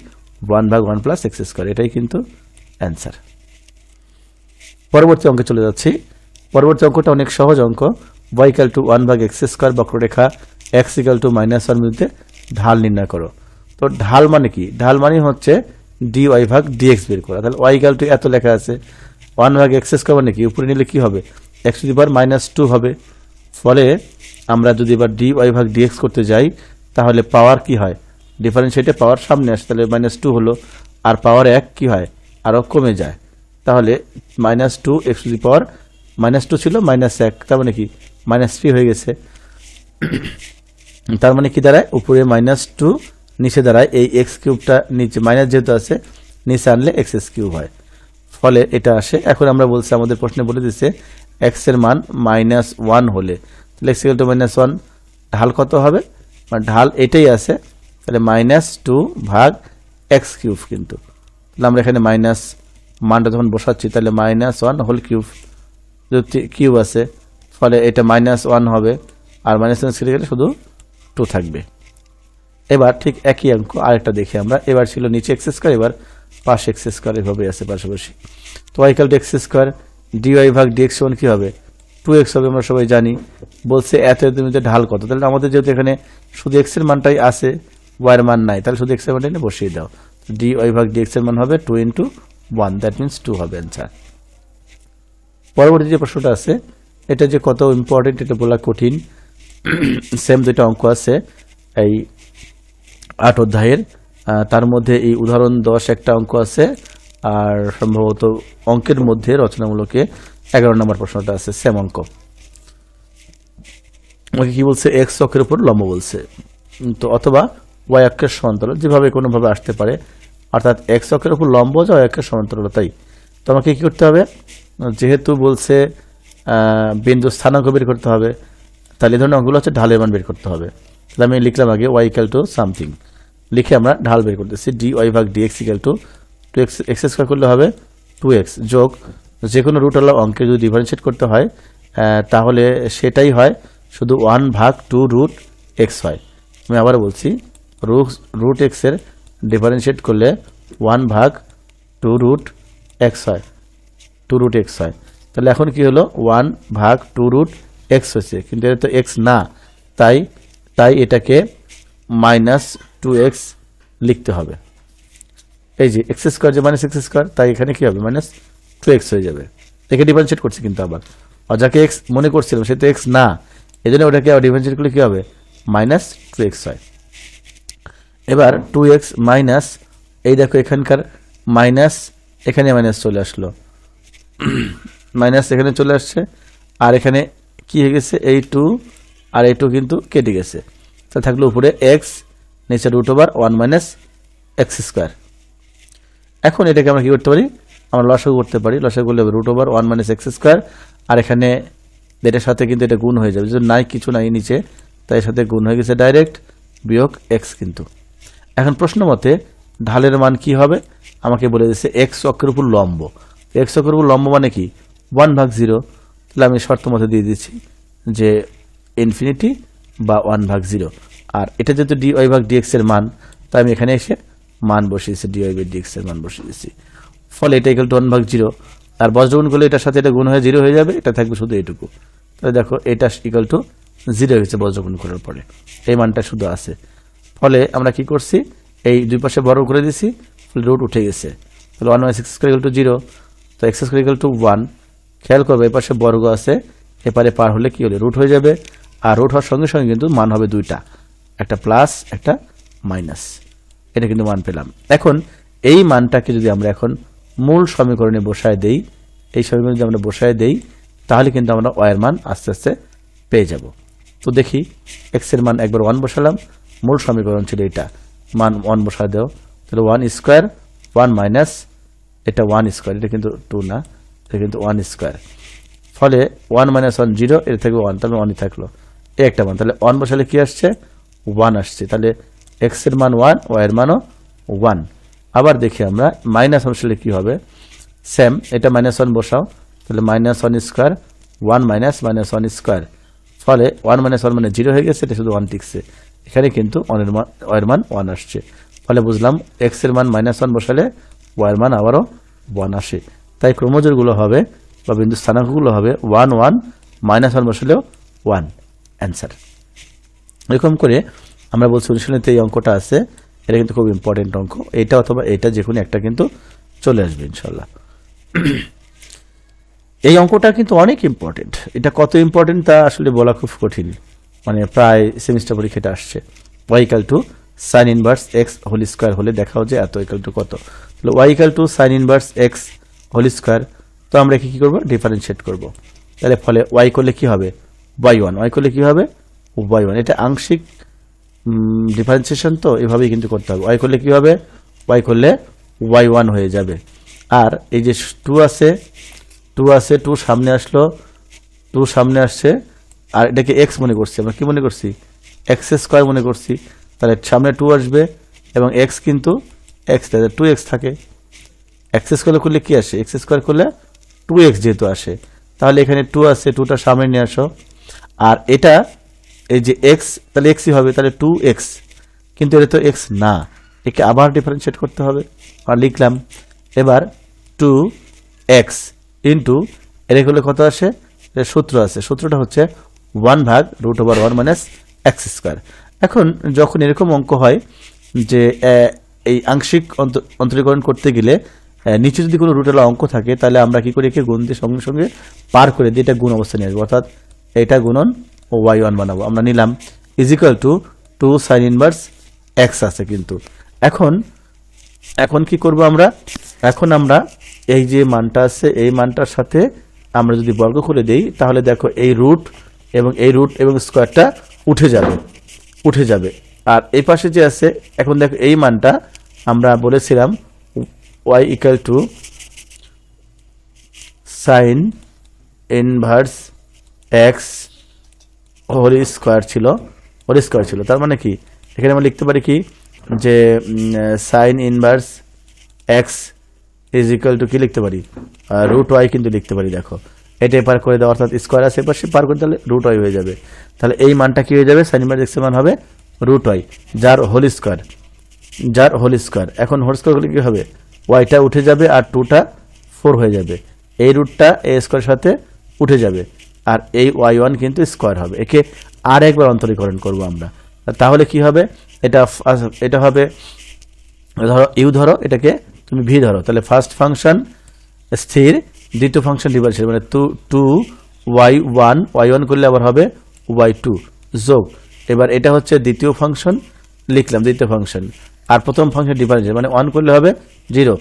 1 ভাগ 1 প্লাস এক্স স্কোয়ার। এটাই কিন্তু অ্যান্সার। পরবর্তী অঙ্কে চলে যাচ্ছি। পরবর্তী অঙ্কটা অনেক সহজ অঙ্ক। y ইকুয়াল টু 1 ভাগ এক্স স্কোয়ার, বক্ররেখা x ইকুয়াল টু -1 বিন্দুতে ঢাল নির্ণয় করো। তো ঢাল মানে কি? ঢাল মানে হচ্ছে dy ভাগ dx বের করা। তাহলে y ইকুয়াল টু এত লেখা আছে, 1 ভাগ এক্স স্কোয়ার মানে কি? উপরে নিলে কি হবে? x টু দি পাওয়ার -2 হবে। ফলে আমরা যদি এবার dy ভাগ dx করতে যাই, তাহলে পাওয়ার কি হয়? ডিফারেন্সিয়েটে পাওয়ার সামনে আসে, তাহলে -2 হলো, আর পাওয়ার 1 কি হয়? আরও কমে যায়। তাহলে -2 x টু দি পাওয়ার -2 ছিল -1, তার মানে কি -3 হয়ে গেছে। তার মানে কি দাঁড়ায়? উপরে -2, নিচে দাঁড়ায় এই এক্স কিউবটা, নিচে মাইনাস যেহেতু আছে নিচে আনলে এক্স কিউব হয়। ফলে এটা আসে। এখন আমরা বলছি, আমাদের প্রশ্নে বলে দিচ্ছে এক্স এর মান -1 হলে, তাহলে এক্স ইকুয়াল টু -1, ঢাল কত হবে? মানে ঢাল এটাই আছে, তাহলে -2 ভাগ এক্স কিউব। কিন্তু তাহলে আমরা এখানে মাইনাস মানটা যখন বসাচ্ছি, তাহলে -1 হোল কিউব, কিউব আছে, ফলে এটা -1 হবে, আর -1 কেটে গেলে শুধু 2 থাকবে। এবার ঠিক একই অঙ্ক আরেকটা দেখি আমরা। এবার ছিল নিচে এক্স স্কোয়ার, এবার পাশে এক্স স্কোয়ার, এভাবে আছে পাশাপাশি। তো y equal to x square, dy ভাগ dx সমান কি হবে? 2x হবে, আমরা সবাই জানি। বলছে এত মধ্যে ঢাল কত? তাহলে আমাদের যেহেতু এখানে শুধু x এর মানটাই আছে, y এর মান নাই, তাহলে শুধু x এর মানটা নিয়ে বসিয়ে দাও। dy ভাগ dx এর মান হবে 2 × 1, দ্যাট মিনস 2 হবে অ্যান্সার। পরবর্তী যে প্রশ্নটা আছে, এটা যে কত ইম্পর্টেন্ট এটা বলা কঠিন। সেম দুইটা অঙ্ক আছে এই 8 অধ্যায়ের, তার মধ্যে এই উদাহরণ 10 একটা অঙ্ক আছে, আর সম্ভবত অঙ্কের মধ্যে রচনামূলকে 11 নম্বর প্রশ্নটা আছে, সেম অঙ্ক। ওকে কি বলছে? এক্স অক্ষের উপর লম্ব বলছে, তো অথবা ওয়াই অক্ষের সমান্তরাল, যেভাবে কোনোভাবে আসতে পারে, অর্থাৎ এক্স অক্ষের উপর লম্ব যা ওয়াই অক্ষের সমান্তরাল। তাই তো আমাকে কি করতে হবে? যেহেতু বলছে বিন্দু স্থানাঙ্ক বের করতে হবে, তাহলে এই ধরনের অঙ্কগুলো হচ্ছে ঢালের মান বের করতে হবে। তাহলে আমি লিখলাম আগে ওয়াই ইকুয়াল টু সামথিং, লিখে আমরা ঢাল বের করতেছি। dy ভাগ dx equal to 2x, x square করলে হবে 2x, যোগ যে কোনো রুটওয়ালা অঙ্কে যদি ডিফারেন্সিয়েট করতে হয় তাহলে সেটাই হয়, শুধু 1 ভাগ 2 রুট এক্স হয়। আমি আবার বলছি, রুট এক্স এর ডিফারেন্সিয়েট করলে 1 ভাগ 2 রুট এক্স হয়, 2 রুট এক্স হয়। তাহলে এখন কি হলো? 1 ভাগ 2 রুট এক্স হয়েছে, কিন্তু এটা তো এক্স না, তাই এটাকে -2x লিখতে হবে। এই যে এক্স স্কোয়ার, যে -x স্কোয়ার, তাই এখানে কি হবে? -2x হয়ে যাবে। একে ডিফারেন্সিয়েট করছি কিন্তু আবার, আর যাকে এক্স মনে করছিলাম সে তো এক্স না, এই জন্য ওটাকে আবার ডিফারেন্সিয়েট করলে কি হবে? -2x হয়। এবার 2x মাইনাস, এই দেখো এখানকার মাইনাস, এখানে মাইনাস চলে আসলো, মাইনাস এখানে চলে আসছে, আর এখানে কি হয়ে গেছে? এই 2 আর এই 2 কিন্তু কেটে গেছে, তা থাকলো উপরে x, নিচে √1 - x স্কোয়ার। এখন এটাকে আমরা কি করতে পারি? আমরা লসাগু করতে পারি। লসাগু করলে √1 - x স্কোয়ার, আর এখানে এটার সাথে কিন্তু এটা গুণ হয়ে যাবে, যদি নাই কিছু নাই নিচে, তাই এর সাথে গুণ হয়ে গেছে ডাইরেক্ট, বিয়োগ x। কিন্তু এখন প্রশ্ন মতে ঢালের মান কি হবে? আমাকে বলে দিচ্ছে x অক্ষের উপর লম্ব। x অক্ষের উপর লম্ব মানে কি? 1/0। তাহলে আমি শর্ত মতে দিয়ে দিচ্ছি যে ইনফিনিটি বা 1/0, আর এটা যেহেতু dy ভাগ dx এর মান, তাই আমি এখানে এসে মান বসিয়েছি, dy ভাগ dx এর মান বসিয়ে দিচ্ছি। ফলে এটা ইকুয়াল টু 1/0, আর বজ্রগুণ করলে এটার সাথে এটা গুণ হয়ে 0 হয়ে যাবে, এটা থাকবে শুধু এইটুকু। তাহলে দেখো এটা ইকুয়াল টু 0 হয়েছে বজ্রগুণ করার পরে, এই মানটা শুধু আছে। ফলে আমরা কি করছি? এই দুই পাশে বর্গ করে দিছি, ফলে রুট উঠে গেছে। তাহলে 1 - x স্কোয়ার ইকুয়াল টু 0, তো x স্কোয়ার ইকুয়াল টু 1। খেয়াল করবে এই পাশে বর্গ আছে, এপারে পার হলে কি হলে রুট হয়ে যাবে, আর রুট হওয়ার সঙ্গে সঙ্গে কিন্তু মান হবে দুইটা, একটা প্লাস একটা মাইনাস। এটা কিন্তু মান পেলাম। এখন এই মানটাকে যদি আমরা এখন মূল সমীকরণে বসায় দেই, এই সমীকরণে যদি আমরা বসায় দেই, তাহলে কিন্তু আমরা y এর মান আস্তে আস্তে পেয়ে যাব। তো দেখি, x এর মান একবার 1 বসালাম, মূল সমীকরণ ছিল এটা, মান 1 বসায় দাও, তাহলে 1 স্কোয়ার 1 মাইনাস এটা 1 স্কোয়ার, এটা কিন্তু 2 না, এটা কিন্তু 1 স্কোয়ার। ফলে 1 - 1 0, এটা থেকে 1, তাহলে 1ই থাকলো, এই একটা মান। তাহলে 1 বসালে কি আসছে? 1 আসছে। তাহলে x এর মান 1, y এর মানও 1। আবার দেখি আমরা মাইনাস বসালে কি হবে? সেম, এটা -1 বসাও, তাহলে -1 স্কোয়ার 1 মাইনাস -1 স্কোয়ার, ফলে 1 - 1 মানে 0 হয়ে গেছে, এটা শুধু 1 টিকছে। এখানে কিন্তু ওয়াইয়ের মান 1 আসছে, ফলে বুঝলাম x এর মান -1 বসালে ওয়াইয়ের মান আবারও 1 আসে। তাই ক্রমজোড়গুলো হবে বা বিন্দু স্থানাঙ্কগুলো হবে 1 1 -1 বসালেও 1 অ্যান্সার। এরকম করে আমরা বলছি অনুশীলনীতে এই অঙ্কটা আছে, এটা কিন্তু খুব ইম্পর্টেন্ট অঙ্ক, এটা অথবা এটা যে কোনো একটা কিন্তু চলে আসবে ইনশাল্লাহ। এই অঙ্কটা কিন্তু অনেক ইম্পর্টেন্ট, এটা কত ইম্পর্টেন্ট তা আসলে বলা খুব কঠিন, মানে প্রায় সেমিস্টার পরীক্ষাটা আসছে। y = sin inverse x whole square হলে দেখাও যে এত ইকুয়াল টু কত, তাহলে y = sin inverse x whole square. তো আমরা কি করব, ডিফারেন্সিয়েট করব, তাহলে ফলে y করলে কি হবে y1, y করলে কি হবে y1, এটা আংশিক ডিফারেন্সিয়েশন, তো এভাবেই কিন্তু করতে হবে। y করলে কি হবে, y করলে y1 হয়ে যাবে। আর এই যে 2 আছে 2 সামনে আসলো, 2 সামনে আসছে, আর এটাকে x মনে করছি আমরা, কি মনে করছি x² মনে করছি, তাহলে সামনে 2 আসবে এবং x কিন্তু x, তাহলে 2x থাকে। x² করলে কি আসে, x² করলে 2x যেহেতু আসে, তাহলে এখানে 2 আছে, 2টা সামনে নিয়ে আসো, আর এটা এই যে x, তাহলে xই হবে, তাহলে 2x, কিন্তু এটা তো x না, একে আবার ডিফারেন্সিয়েট করতে হবে, আর লিখলাম এবার 2x ইন্টু এর করলে কত আসে, সূত্র আছে, সূত্রটা হচ্ছে 1/√1 - x²। এখন যখন এরকম অঙ্ক হয় যে এই আংশিক অন্তরীকরণ করতে গেলে নিচে যদি কোনো রুটওয়ালা অঙ্ক থাকে, তাহলে আমরা কি করি, একে গুণ দিয়ে সঙ্গে সঙ্গে পার করে দিয়ে এটা গুণ অবস্থা নিয়ে আসবো, অর্থাৎ এটা গুণন ও y1 বানাবো। আমরা নিলাম = 2 sin ইনভার্স x আছে কিন্তু। এখন কি করব আমরা, এখন আমরা এই যে মানটা আছে এই মানটার সাথে আমরা যদি বর্গ করে দেই, তাহলে দেখো এই রুট এবং স্কোয়ারটা উঠে যাবে, আর এই পাশে যে আছে, এখন দেখো এই মানটা আমরা বলেছিলাম y = sin inverse x whole square ছিল, তার মানে কি এখানে আমরা লিখতে পারি কি যে sin ইনভার্স x = কি লিখতে পারি, √y কিন্তু লিখতে পারি। দেখো এটা পার করে দাও, অর্থাৎ স্কয়ার আছে পাশে পার করে দিলে √y হয়ে যাবে, তাহলে এই মানটা কি হয়ে যাবে, sin ইনভার্স x এর মান হবে √y যার হোল স্কয়ার। এখন হোল স্কয়ার হলে কি হবে, yটা উঠে যাবে আর 2টা 4 হয়ে যাবে, এই রুটটা a স্কয়ারের সাথে উঠে যাবে, আর এই y1 কিন্তু স্কয়ার হবে। একে আর একবার অন্তরীকরণ করব আমরা, তাহলে কি হবে, এটা হবে ধরো u ধরো, এটাকে তুমি v ধরো, তাহলে ফার্স্ট ফাংশন স্থির, দ্বিতীয় ফাংশন ডিফারেন্সিয়াল, মানে 2y1 করলে আবার হবে y2 যোগ, এবার এটা হচ্ছে দ্বিতীয় ফাংশন, লিখলাম দ্বিতীয় ফাংশন, আর প্রথম ফাংশন ডিফারেন্সিয়াল, মানে 1 করলে হবে 0,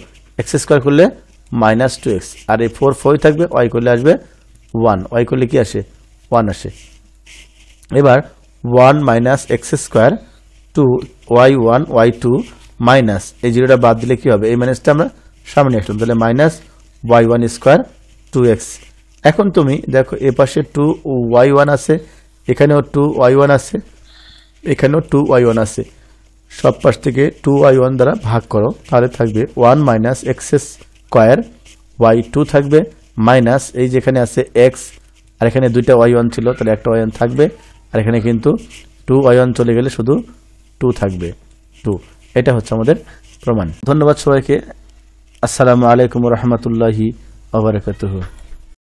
x² করলে -2x, আর এই 4 থাকবে, y করলে আসবে 1, y করলে কি আসে 1 আসে। এবার 1 - x² 2 y1 y2 মাইনাস এই 0টা বাদ দিলে কি হবে, এই মাইনাসটা আমরা সামনে আসলাম, তাহলে -y1² 2x। এখন তুমি দেখো এ পাশে 2y1 আছে, এখানেও 2y1 আছে, এখানেও 2y1 আছে, সব পাশ থেকে 2y1 দ্বারা ভাগ করো, তাহলে থাকবে 1 - x² y2 থাকবে মাইনাস এই যেখানে আছে x, আর এখানে দুইটা y1 ছিল, তাহলে একটা y1 থাকবে, আর এখানে কিন্তু 2y1 চলে গেলে শুধু 2 থাকবে 2। এটা হচ্ছে আমাদের প্রমাণ। ধন্যবাদ সবাইকে। আসসালামু আলাইকুম ওয়া রাহমাতুল্লাহি ওয়া বারাকাতুহু।